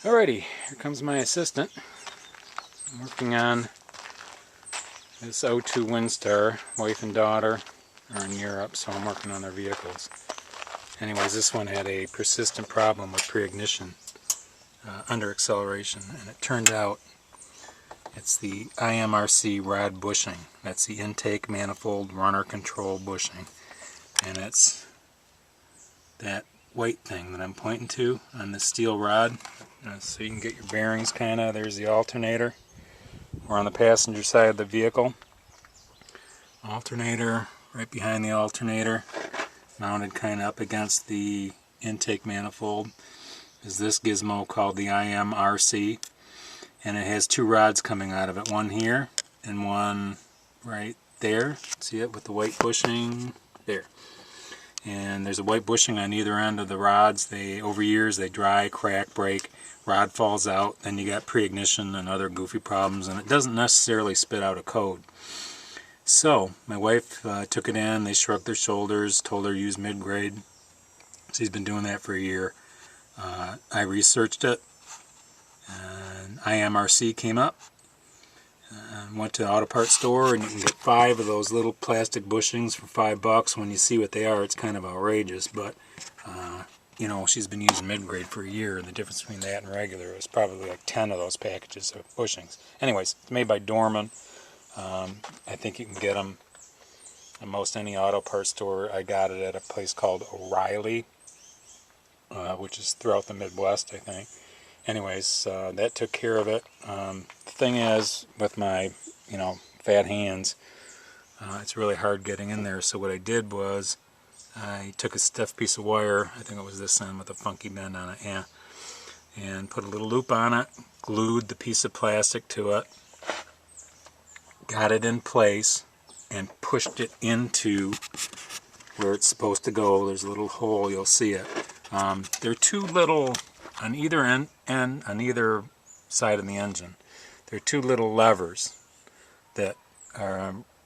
Alrighty, here comes my assistant. I'm working on this 02 Windstar. Wife and daughter are in Europe, so I'm working on their vehicles. Anyways, this one had a persistent problem with preignition under acceleration, and it turned out it's the IMRC rod bushing. That's the Intake Manifold Runner Control bushing, and it's that white thing that I'm pointing to on the steel rod, so you can get your bearings kind of. There's the alternator. We're on the passenger side of the vehicle. Alternator right behind the alternator, mounted kind of up against the intake manifold, is this gizmo called the IMRC, and it has two rods coming out of it, one here and one right there. See it with the white bushing there. And there's a white bushing on either end of the rods. Over years they dry, crack, break, rod falls out, then you got preignition and other goofy problems, and it doesn't necessarily spit out a code. So my wife took it in, they shrugged their shoulders, told her to use mid-grade. She's been doing that for a year. I researched it, and IMRC came up. Went to the auto parts store, and you can get 5 of those little plastic bushings for $5. When you see what they are, it's kind of outrageous, but you know, she's been using mid-grade for a year, and the difference between that and regular is probably like 10 of those packages of bushings. Anyways, it's made by Dorman. I think you can get them at most any auto parts store. I got it at a place called O'Reilly, which is throughout the Midwest, I think. Anyways, that took care of it. The thing is, with my, fat hands, it's really hard getting in there. So what I did was, I took a stiff piece of wire, I think it was this end with a funky bend on it, and put a little loop on it, glued the piece of plastic to it, got it in place, and pushed it into where it's supposed to go. There's a little hole, you'll see it. There are two little, on either end, on either side of the engine, there are two little levers that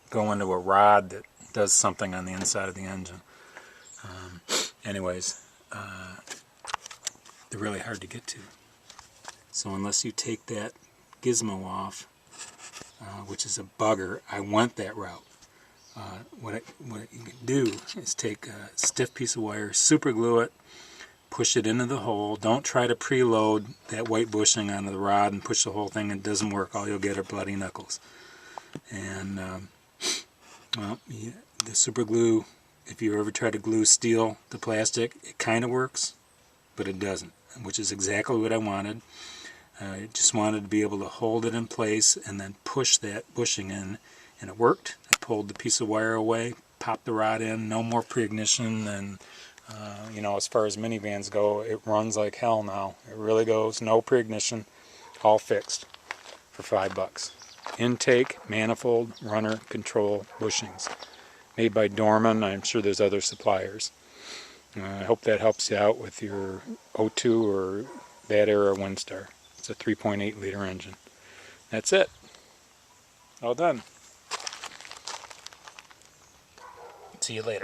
go into a rod that does something on the inside of the engine. Anyways, they're really hard to get to. So unless you take that gizmo off, which is a bugger, I went that route. What you can do is take a stiff piece of wire, super glue it, push it into the hole. Don't try to preload that white bushing onto the rod and push the whole thing. It doesn't work. All you'll get are bloody knuckles. And well, the super glue, if you ever try to glue steel to plastic, it kind of works, but it doesn't, which is exactly what I wanted. I just wanted to be able to hold it in place and then push that bushing in, and it worked. I pulled the piece of wire away, popped the rod in, no more preignition, and as far as minivans go, it runs like hell now. It really goes, no preignition, all fixed for $5. Intake Manifold Runner Control bushings, made by Dorman. I'm sure there's other suppliers. I hope that helps you out with your 02 or that era Windstar. It's a 3.8 liter engine. That's it. All done. See you later.